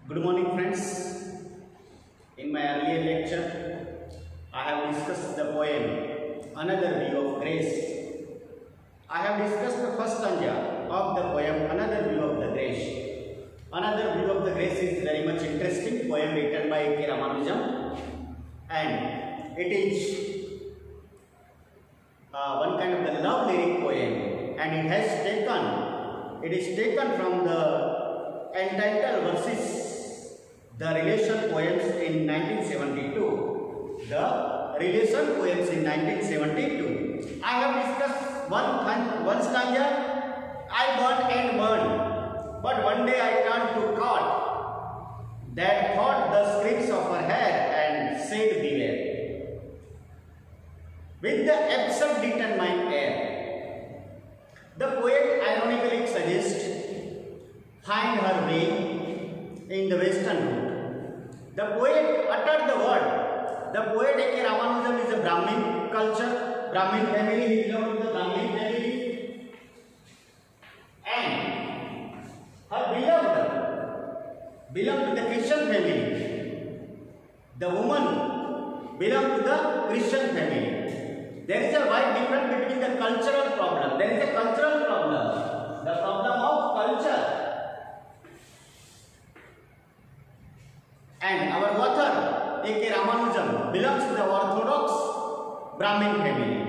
Good morning, friends. In my earlier lecture, I have discussed the poem Another View of Grace. I have discussed the first stanza of the poem Another View of the Grace. Another View of the Grace is very much interesting poem written by K.R.Anjana, and it is one kind of the love lyric poem, and it is taken from the entitled verses The Relation Poems in 1972. The Relation Poems in 1972. I have discussed one stanza, I burnt and burned, but one day I turned to caught that caught the scraps of her hair and said beware. With the absurd determined air, the poet ironically suggests find her way in the western route. The poet uttered the word. The poet K.R.Anjana is a Brahmin culture, Brahmin family, he belongs to the Brahmin family, and her beloved belonged to the Christian family. The woman belonged to the Christian family. There is a wide difference between the cultural problem. There is a cultural problem, the problem of culture. And our author K.R.Anjana belongs to the Orthodox Brahmin family.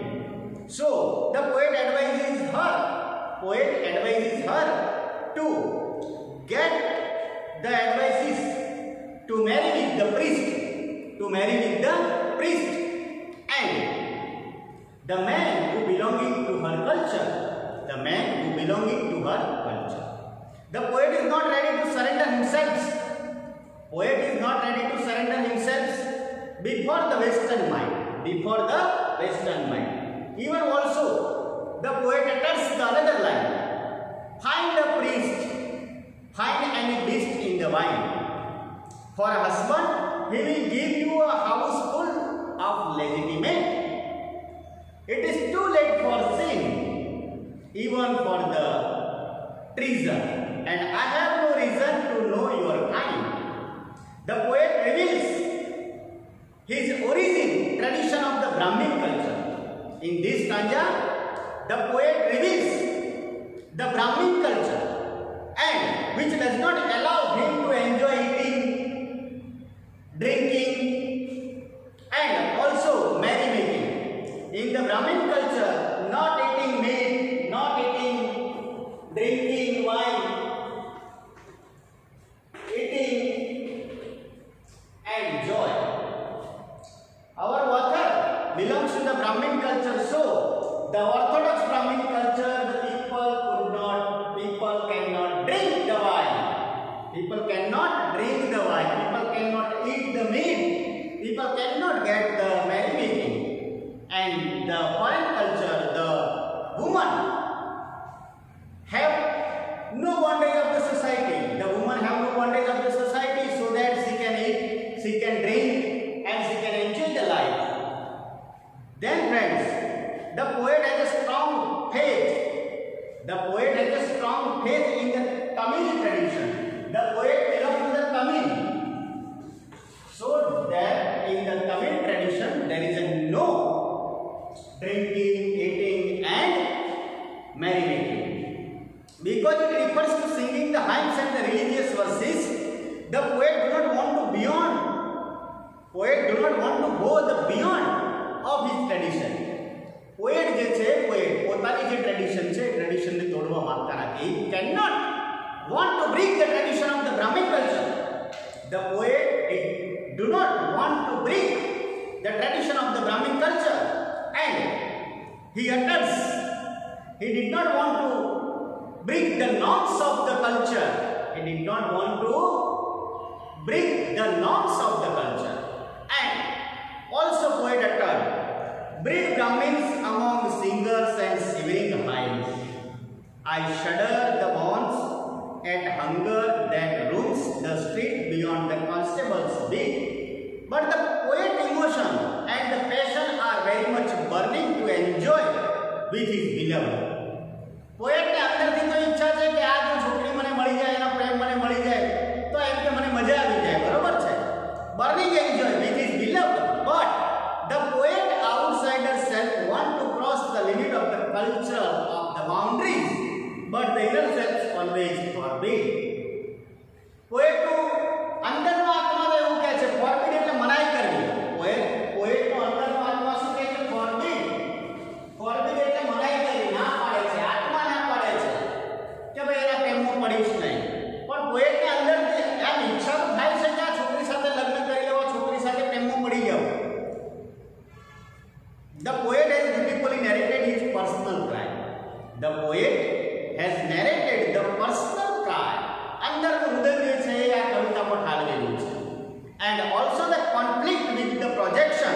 So the poet advises her to get the advices to marry with the priest, and the man who belonging to her culture, The poet is not ready to surrender himself. Before the Western mind. Even also, the poet utters the another line. Find a priest, find any beast in the vine. For a husband, he will give you a house full of legitimate. It is too late for sin, even for the treason, and I have no reason to know your kind. The poet reveals his origin, tradition of the Brahmin culture. In this stanza, the poet reveals the Brahmin culture, and which does not allow him to enjoy eating, drinking, and also merrymaking. In the Brahmin culture, not eating meat, not eating, drinking wine, eating and joy. Our author belongs to the Brahmin culture, so the Orthodox Brahmin culture, the people cannot drink the wine. People cannot eat the meat. People cannot get the merrymaking. And the foreign culture, the woman have no bondage of the society. The woman have no bondage of the society, so that she can eat, she can drink, and she can enjoy the life. Then friends, the poet has a strong faith. In the Tamil tradition. The poet belongs to the Tamil. So that in the Tamil tradition there is no drinking, eating and merrymaking. Because it refers to singing the hymns and the religious verses, the poet do not want to go beyond of his tradition. Poet પોતાની જે tradition છે ટ્રેડિશનને તોડવા માંગતા નથી. Cannot want to break the tradition of the Brahmin culture. The poet do not want to break the tradition of the Brahmin culture, and he did not want to break the norms of the culture. And also poet uttered, breed Brahmins among singers and shivering hymns. I shudder the bonds at hunger that roams the street beyond the constable's beat. But the poet emotion and the passion are very much burning to enjoy with his beloved. Poet ने अंदर थी तो इच्छा है कि आज जो छोकरी मने मળી જાય એનો પ્રેમ મને મળી જાય તો એમ કે મને મજા burning enjoy with his beloved, but the poet outsider self want to cross the limit of the culture of the boundaries, but the inner self always forbid. Poet નું અંદરનો આત્મા તો એવું કહે છે forbid એટલે મનાઈ કરવી. poet નો અંદરનો આત્મા શું કહે છે? forbid એટલે મનાઈ કરવી, ના પાડે છે, આત્મા ના પાડે છે કે ભાઈ એના પ્રેમમાં પડીશ નહીં. પણ poet ને અંદર આમ ઈચ્છા તો થાય છે કે આ છોકરી સાથે લગ્ન કરી લેવા, છોકરી સાથે પ્રેમમાં પડી જાવ. The poet has beautifully narrated his personal cry. The poet has narrated the personal cry. અંદરનું હૃદય જે છે એ આ કવિતામાં ઠાલવેલું છે. And also the conflict with the projection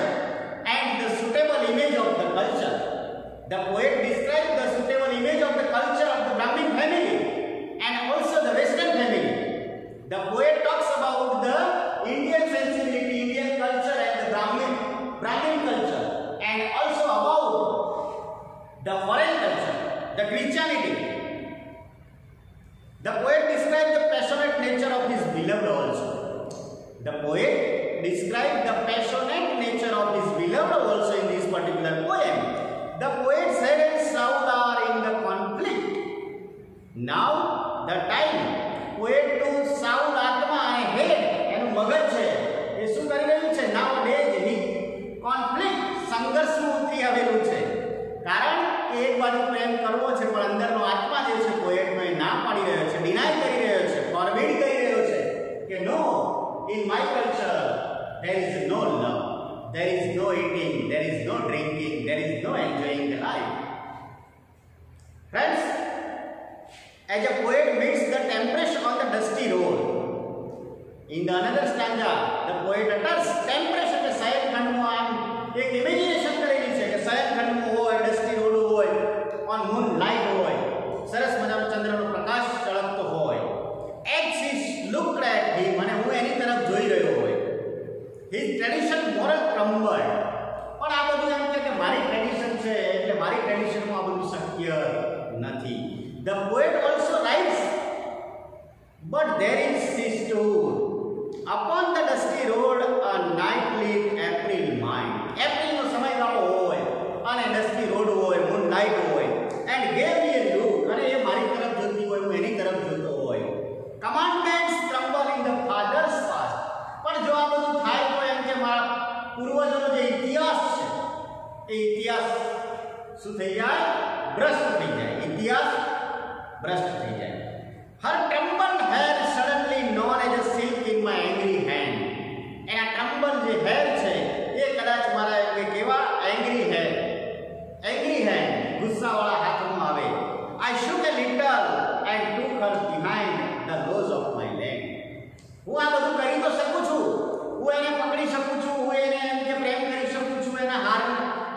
and the suitable image of the culture. The poet describes the suitable image of the culture of the Brahmin family and also the Western family. The poet talks about the Indian sensibility, Indian culture and the Brahmin culture, and also about the foreign culture, the Christianity. The poet describes the passionate nature of his beloved also. The poet describes the passionate nature of his beloved also in this particular poem. The poet's head and soul are in the conflict. Now the time poet to soul atma and head and મગજ છે એ શું કરી રહ્યું છે? nowadays he conflict સંઘર્ષમાં ઉતરી આવેલું છે. કારણ કે એક બાજુ પ્રેમ કરવો છે પણ અંદરનો આત્મા જે છે પોએટનો એ ના પાડી રહ્યો છે, ડિનાય કરી રહ્યો છે, ફોરબિડ કરી રહ્યો છે કે નો, in my culture there is no love, there is no eating, there is no drinking, there is no enjoying the life. Friends, as a poet meets the tempest on the dusty road, in the another stanza the poet utters tempest એટલે શયનખંડમાં આમ એક imagination કરેલી છે કે શયનખંડમાં હોય, dusty road હોય, on moon light હોય, સરસ મજાનો ચંદ્રનો પ્રકાશ ચળકતો હોય. As he looked at him, અને હું એની તરફ જોઈ રહ્યો હોય, his tradition moral crumbled. પણ આ બધું એમ કે મારી ટ્રેડિશન છે એટલે મારી ટ્રેડિશનમાં આ બધું શક્ય નથી. The poet also writes, but there is she stood upon the dusty road a night-lit April mind. એપ્રિલનો સમયગાળો હોય અને ડસ્ટી રોડ હોય, મૂન લાઇટ હોય, and gave me a look, અને એ મારી તરફ જોતી હોય, હું એની તરફ જોતો હોય. Commandments crumble in the father's past. પણ જો આ બધું થાય તો એમ કે મારા પૂર્વજોનો જે ઇતિહાસ છે એ ઇતિહાસ શું થઈ જાય? ભ્રષ્ટ થઈ જાય. ઇતિહાસ ભ્રષ્ટ થઈ જાય. Her trembled hair suddenly known as a silk in my angry hand. એના ટ્રમ્બલ જે હેર છે એ કદાચ મારા એમ કે કેવા એંગ્રી હેન્ડ ગુસ્સાવાળા હાથમાં આવે. I shook a little and took her behind the nose of my leg. હું આ બધું કરી તો શકું છું, હું એને પકડી શકું છું, હું એને એમ કે પ્રેમ કરી શકું છું,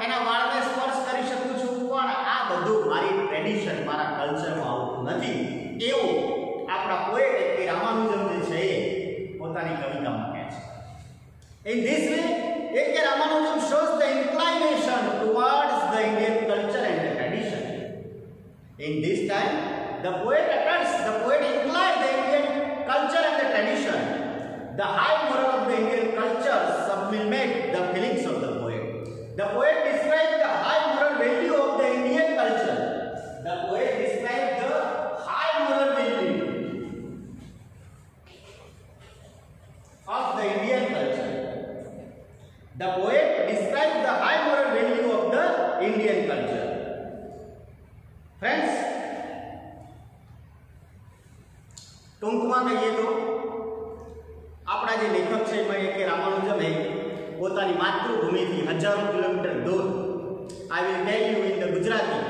એના વાળને સ્પર્શ કરી શકું છું, પણ આ બધું મારી ટ્રેડિશન, મારા કલ્ચરમાં આવતું નથી. એવું આપણા પોએટ K.R.Anjana જે છે એ પોતાની કવિતામાં કહે છે. In this way, K.R.Anjana shows the inclination towards the Indian culture and the tradition. In this time, the poet inclines the Indian culture and the tradition. The high moral of the Indian culture sublimate the feelings of the poet. The poet describes the high moral value of the Indian culture. The poet describes the high moral value of the Indian culture. The poet describes the high moral value of the Indian culture. Friends, ટૂંકમાં કહીએ તો આપણા જે લેખક છે એમાં K.R.Anjana પોતાની માતૃભૂમિથી હજારો કિલોમીટર દૂર, I will tell you in the Gujarati,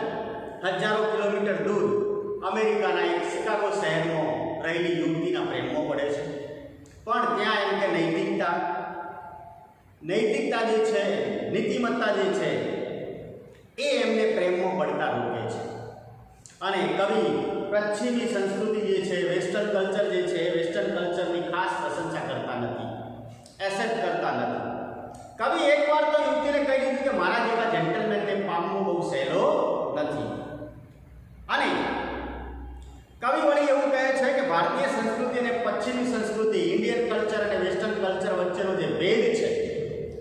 હજારો કિલોમીટર દૂર અમેરિકાના એક શિકાગો શહેરમાં રહેલી યુવતીના પ્રેમમાં પડે છે. પણ ત્યાં એમ કે નૈતિકતા જે છે, નીતિમત્તા જે છે એ એમને પ્રેમમાં પડતા રોકે છે. અને કવિ પશ્ચિમી સંસ્કૃતિ જે છે, વેસ્ટર્ન કલ્ચર જે છે, વેસ્ટર્ન કલ્ચરની ખાસ પ્રશંસા કરતા નથી, એસેપ્ટ કરતા નથી. કવિ એકવાર તો યુવતીને કહી દીધું કે મારા જેવા જેન્ટલમેનને પામવું બહુ સહેલો નથી. અને કવિ વળી એવું કહે છે કે ભારતીય સંસ્કૃતિ અને પશ્ચિમી સંસ્કૃતિ, ઇન્ડિયન કલ્ચર અને વેસ્ટર્ન કલ્ચર વચ્ચેનો જે ભેદ છે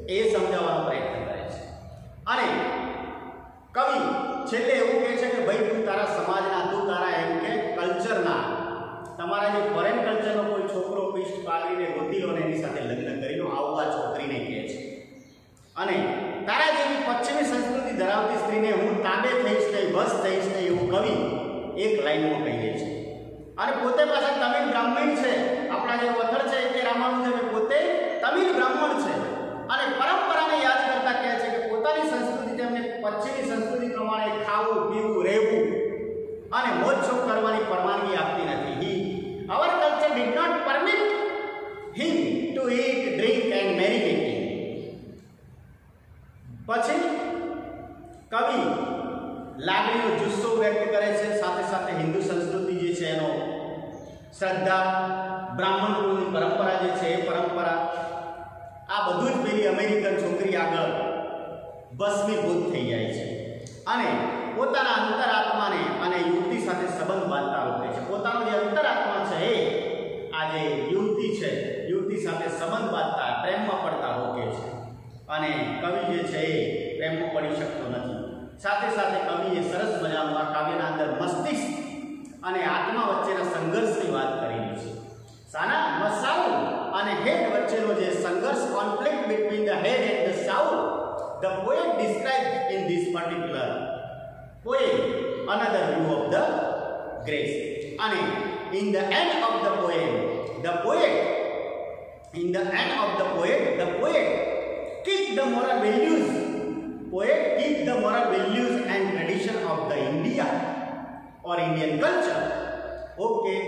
એ સમજાવવાનો પ્રયત્ન કરે છે. અને કવિ છેલ્લે એવું કહે છે કે ભાઈ તું તારા સમાજના, તું તારા એમ કે કલ્ચરના, તમારા જે ફોરેન કલ્ચરનો કોઈ છોકરો પીસ્ટ પાડીને ગોતી લો ને એની સાથે લગ્ન કરી લો, આવું આ છોકરીને કહે છે. અને તારા જેવી પશ્ચિમી સંસ્કૃતિ ધરાવતી સ્ત્રીને હું તાબે થઈશ નહીં, બસ થઈશ નહીં, એવું કવિ એક લાઈનમાં કહી દે છે. અને પોતે પાછા તમિલ બ્રાહ્મણ છે. આપણા જે વથર છે એ રામાનુજન પોતે તમિલ બ્રાહ્મણ છે અને પરંપરાને યાદ કરતા કહે છે કે પોતાની સંસ્કૃતિ તેમને પશ્ચિમી સંસ્કૃતિ પ્રમાણે ખાવું, પીવું, રહેવું અને મોજ શોખ કરવાની પરવાનગી આપતી નથી. Our culture did not permit him to eat, drink and marry making. પછી કવિ લાગણીનો જુસ્સો વ્યક્ત કરે છે, સાથે સાથે હિન્દુ સંસ્કૃતિ જે છે એનો શ્રદ્ધા, બ્રાહ્મણ કુળની પરંપરા જે છે એ પરંપરા, આ બધું જ પેલી અમેરિકન છોકરી આગળ ભસ્મીભૂત થઈ જાય છે. અને પોતાના અંતરાત્માને અને યુવતી સાથે સંબંધ બાંધતા રોકે છે. પોતાનો જે અંતરાત્મા છે એ આ જે યુવતી છે, યુવતી સાથે સંબંધ બાંધતા, પ્રેમમાં પડતા રોકે છે. અને કવિ જે છે એ પ્રેમમાં પડી શકતો નથી. સાથે સાથે કવિએ સરસ મજાનું આ કાવ્યના અંદર મસ્તિષ્ક અને આત્મા વચ્ચેના સંઘર્ષની વાત કરેલી છે. સાના મસાઉલ અને હેડ વચ્ચેનો જે સંઘર્ષ, conflict between the head and the soul, the poet described in this particular poem another view of the grace. And in the end of the poem, the poet keep the moral values, and tradition of the India or Indian culture. Okay,